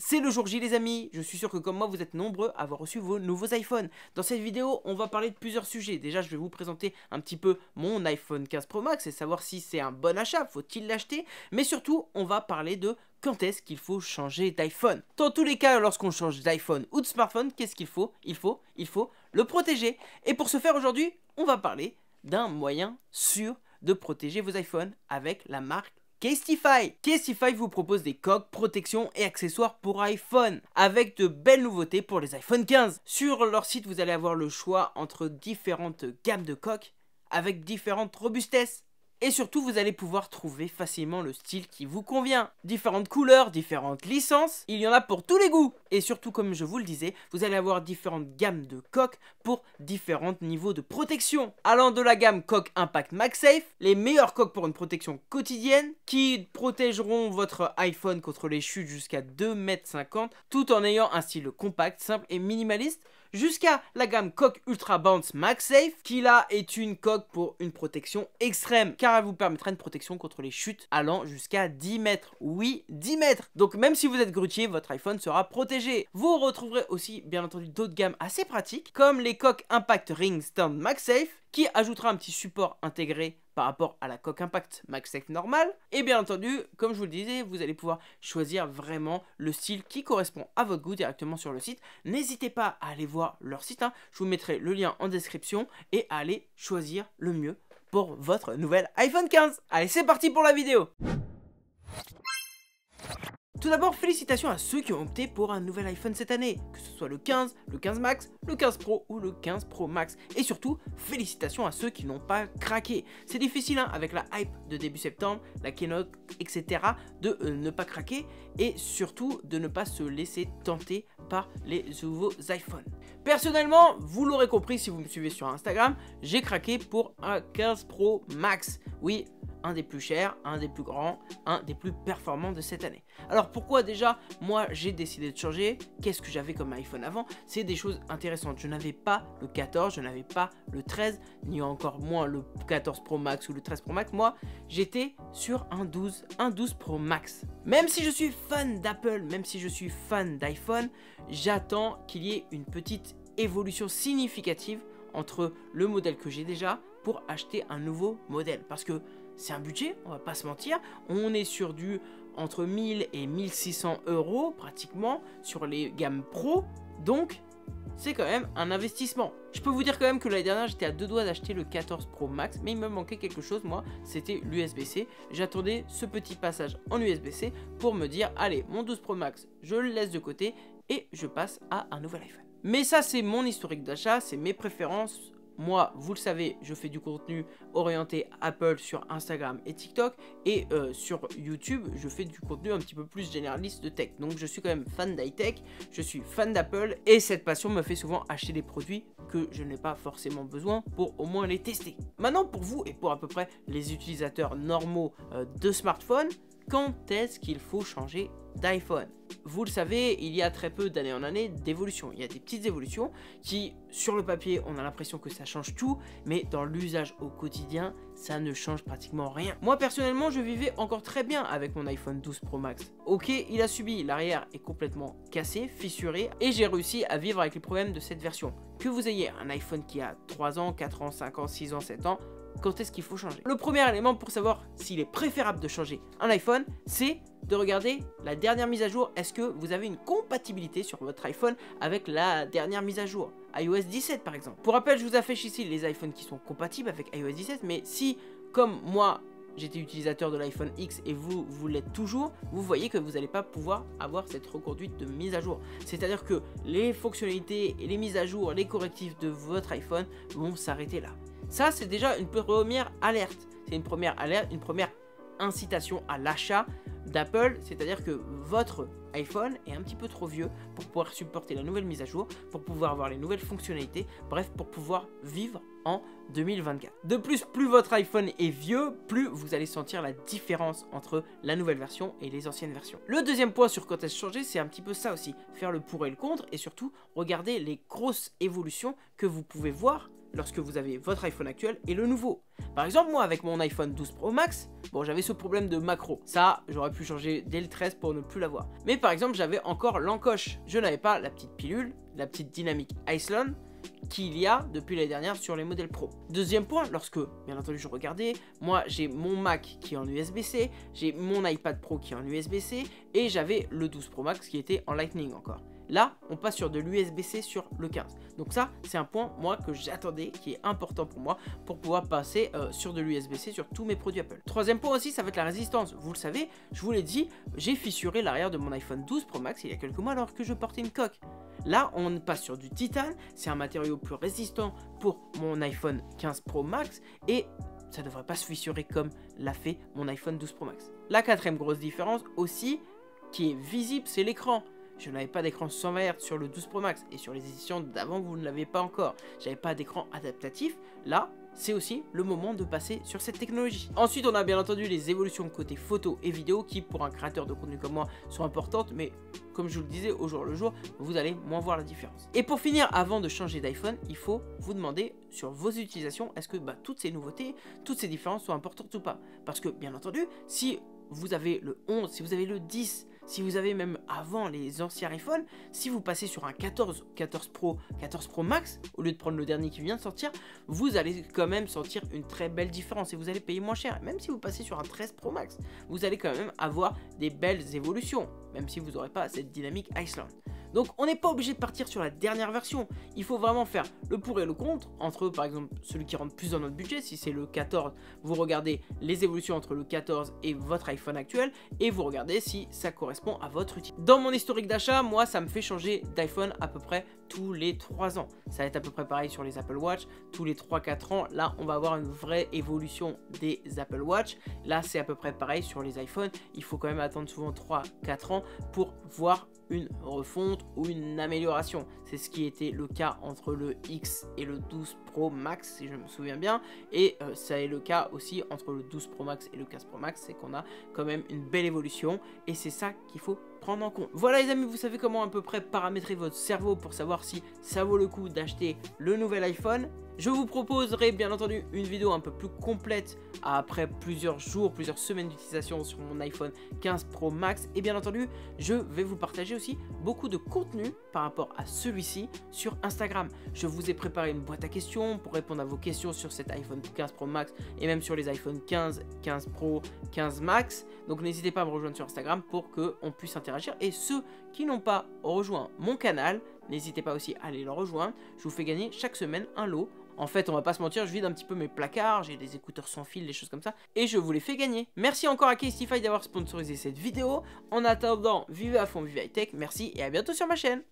C'est le jour J les amis, je suis sûr que comme moi vous êtes nombreux à avoir reçu vos nouveaux iPhones. Dans cette vidéo on va parler de plusieurs sujets. Déjà je vais vous présenter un petit peu mon iPhone 15 Pro Max et savoir si c'est un bon achat, faut-il l'acheter. Mais surtout on va parler de quand est-ce qu'il faut changer d'iPhone. Dans tous les cas lorsqu'on change d'iPhone ou de smartphone, qu'est-ce qu'il faut? Il faut le protéger. Et pour ce faire aujourd'hui on va parler d'un moyen sûr de protéger vos iPhones avec la marque Casetify. Casetify vous propose des coques, protections et accessoires pour iPhone avec de belles nouveautés pour les iPhone 15. Sur leur site, vous allez avoir le choix entre différentes gammes de coques avec différentes robustesses. Et surtout, vous allez pouvoir trouver facilement le style qui vous convient. Différentes couleurs, différentes licences, il y en a pour tous les goûts. Et surtout, comme je vous le disais, vous allez avoir différentes gammes de coques pour différents niveaux de protection. Allant de la gamme coque Impact MagSafe, les meilleures coques pour une protection quotidienne, qui protégeront votre iPhone contre les chutes jusqu'à 2,50 m, tout en ayant un style compact, simple et minimaliste, jusqu'à la gamme coque Ultra Bounce MagSafe, qui là est une coque pour une protection extrême, car elle vous permettra une protection contre les chutes allant jusqu'à 10 mètres. Oui, 10 mètres. Donc même si vous êtes grutier, votre iPhone sera protégé. Vous retrouverez aussi bien entendu d'autres gammes assez pratiques, comme les coques Impact Ring Stand MagSafe, qui ajoutera un petit support intégré par rapport à la coque Impact MagSafe normale. Et bien entendu, comme je vous le disais, vous allez pouvoir choisir vraiment le style qui correspond à votre goût directement sur le site. N'hésitez pas à aller voir leur site, je vous mettrai le lien en description et à aller choisir le mieux pour votre nouvel iPhone 15. Allez, c'est parti pour la vidéo. Tout d'abord, félicitations à ceux qui ont opté pour un nouvel iPhone cette année, que ce soit le 15, le 15 Max, le 15 Pro ou le 15 Pro Max. Et surtout, félicitations à ceux qui n'ont pas craqué. C'est difficile avec la hype de début septembre, la keynote, etc. de ne pas craquer et surtout de ne pas se laisser tenter par les nouveaux iPhones. Personnellement, vous l'aurez compris si vous me suivez sur Instagram, j'ai craqué pour un 15 Pro Max. Oui, un des plus chers, un des plus grands, un des plus performants de cette année. Alors pourquoi déjà moi j'ai décidé de changer? Qu'est-ce que j'avais comme iPhone avant? C'est des choses intéressantes. Je n'avais pas le 14, je n'avais pas le 13, ni encore moins le 14 Pro Max ou le 13 Pro Max. Moi j'étais sur un 12 Pro Max. Même si je suis fan d'Apple, même si je suis fan d'iPhone, j'attends qu'il y ait une petite évolution significative entre le modèle que j'ai déjà pour acheter un nouveau modèle. Parce que c'est un budget, on va pas se mentir, on est sur du entre 1000 et 1600 € pratiquement sur les gammes pro, donc c'est quand même un investissement. Je peux vous dire quand même que l'année dernière j'étais à deux doigts d'acheter le 14 Pro Max, mais il me manquait quelque chose moi, c'était l'USB-C. J'attendais ce petit passage en USB-C pour me dire allez, mon 12 Pro Max je le laisse de côté et je passe à un nouvel iPhone. Mais ça c'est mon historique d'achat, c'est mes préférences. Moi, vous le savez, je fais du contenu orienté Apple sur Instagram et TikTok. Et sur YouTube, je fais du contenu un petit peu plus généraliste de tech. Donc je suis quand même fan d'high-tech, je suis fan d'Apple. Et cette passion me fait souvent acheter des produits que je n'ai pas forcément besoin pour au moins les tester. Maintenant, pour vous et pour à peu près les utilisateurs normaux de smartphone, quand est-ce qu'il faut changer d'iPhone? Vous le savez, il y a très peu d'année en année d'évolution. Il y a des petites évolutions qui, sur le papier, on a l'impression que ça change tout, mais dans l'usage au quotidien, ça ne change pratiquement rien. Moi, personnellement, je vivais encore très bien avec mon iPhone 12 Pro Max. Ok, il a subi, l'arrière est complètement cassé, fissuré, et j'ai réussi à vivre avec les problèmes de cette version. Que vous ayez un iPhone qui a 3 ans, 4 ans, 5 ans, 6 ans, 7 ans, quand est-ce qu'il faut changer? Le premier élément pour savoir s'il est préférable de changer un iPhone, c'est de regarder la dernière mise à jour. Est-ce que vous avez une compatibilité sur votre iPhone avec la dernière mise à jour? iOS 17 par exemple. Pour rappel, je vous affiche ici les iPhones qui sont compatibles avec iOS 17, mais si, comme moi, j'étais utilisateur de l'iPhone X et vous l'êtes toujours, vous voyez que vous n'allez pas pouvoir avoir cette reconduite de mise à jour. C'est-à-dire que les fonctionnalités et les mises à jour, les correctifs de votre iPhone vont s'arrêter là. Ça, c'est déjà une première alerte. C'est une première alerte, une première incitation à l'achat d'Apple. C'est-à-dire que votre iPhone est un petit peu trop vieux pour pouvoir supporter la nouvelle mise à jour, pour pouvoir avoir les nouvelles fonctionnalités, bref, pour pouvoir vivre en 2024. De plus, plus votre iPhone est vieux, plus vous allez sentir la différence entre la nouvelle version et les anciennes versions. Le deuxième point sur quand est-ce changer, c'est un petit peu ça aussi. Faire le pour et le contre et surtout regarder les grosses évolutions que vous pouvez voir lorsque vous avez votre iPhone actuel et le nouveau. Par exemple, moi avec mon iPhone 12 Pro Max, bon, j'avais ce problème de macro. Ça, j'aurais pu changer dès le 13 pour ne plus l'avoir. Mais par exemple, j'avais encore l'encoche. Je n'avais pas la petite pilule, la petite dynamique Iceland qu'il y a depuis l'année dernière sur les modèles Pro. Deuxième point, lorsque, bien entendu, je regardais, moi j'ai mon Mac qui est en USB-C, j'ai mon iPad Pro qui est en USB-C, et j'avais le 12 Pro Max qui était en Lightning encore. Là, on passe sur de l'USB-C sur le 15. Donc ça, c'est un point, moi, que j'attendais, qui est important pour moi, pour pouvoir passer sur de l'USB-C sur tous mes produits Apple. Troisième point aussi, ça va être la résistance. Vous le savez, je vous l'ai dit, j'ai fissuré l'arrière de mon iPhone 12 Pro Max il y a quelques mois alors que je portais une coque. Là, on passe sur du titane, c'est un matériau plus résistant pour mon iPhone 15 Pro Max, et ça ne devrait pas se fissurer comme l'a fait mon iPhone 12 Pro Max. La quatrième grosse différence aussi, qui est visible, c'est l'écran. Je n'avais pas d'écran 120 Hz sur le 12 Pro Max, et sur les éditions d'avant, vous ne l'avez pas encore. J'avais pas d'écran adaptatif. Là, c'est aussi le moment de passer sur cette technologie. Ensuite, on a bien entendu les évolutions côté photo et vidéo qui, pour un créateur de contenu comme moi, sont importantes, mais comme je vous le disais, au jour le jour, vous allez moins voir la différence. Et pour finir, avant de changer d'iPhone, il faut vous demander sur vos utilisations, est-ce que toutes ces nouveautés, toutes ces différences sont importantes ou pas? Parce que, bien entendu, si vous avez le 11, si vous avez le 10, si vous avez même avant les anciens iPhones, si vous passez sur un 14 Pro, 14 Pro Max, au lieu de prendre le dernier qui vient de sortir, vous allez quand même sentir une très belle différence et vous allez payer moins cher. Même si vous passez sur un 13 Pro Max, vous allez quand même avoir des belles évolutions, même si vous n'aurez pas cette dynamique Iceland. Donc on n'est pas obligé de partir sur la dernière version, il faut vraiment faire le pour et le contre, entre par exemple celui qui rentre plus dans notre budget, si c'est le 14, vous regardez les évolutions entre le 14 et votre iPhone actuel, et vous regardez si ça correspond à votre utilité. Dans mon historique d'achat, moi ça me fait changer d'iPhone à peu près tous les 3 ans. Ça va être à peu près pareil sur les Apple Watch, tous les 3-4 ans, là on va avoir une vraie évolution des Apple Watch. Là c'est à peu près pareil sur les iPhones, il faut quand même attendre souvent 3-4 ans pour voir une refonte ou une amélioration. C'est ce qui était le cas entre le X et le 12 Pro Max, si je me souviens bien, et ça est le cas aussi entre le 12 Pro Max et le 15 Pro Max, c'est qu'on a quand même une belle évolution, et c'est ça qu'il faut prendre en compte. Voilà les amis, vous savez comment à peu près paramétrer votre cerveau pour savoir si ça vaut le coup d'acheter le nouvel iPhone. Je vous proposerai bien entendu une vidéo un peu plus complète après plusieurs jours, plusieurs semaines d'utilisation sur mon iPhone 15 Pro Max, et bien entendu je vais vous partager aussi beaucoup de contenu par rapport à celui-ci sur Instagram. Je vous ai préparé une boîte à questions pour répondre à vos questions sur cet iPhone 15 Pro Max et même sur les iPhone 15, 15 Pro, 15 Max. Donc n'hésitez pas à me rejoindre sur Instagram pour qu'on puisse interagir. Et ceux qui n'ont pas rejoint mon canal, n'hésitez pas aussi à aller le rejoindre. Je vous fais gagner chaque semaine un lot. En fait, on va pas se mentir, je vide un petit peu mes placards, j'ai des écouteurs sans fil, des choses comme ça, et je vous les fais gagner. Merci encore à Casetify d'avoir sponsorisé cette vidéo. En attendant, vivez à fond, vivez high tech, merci et à bientôt sur ma chaîne.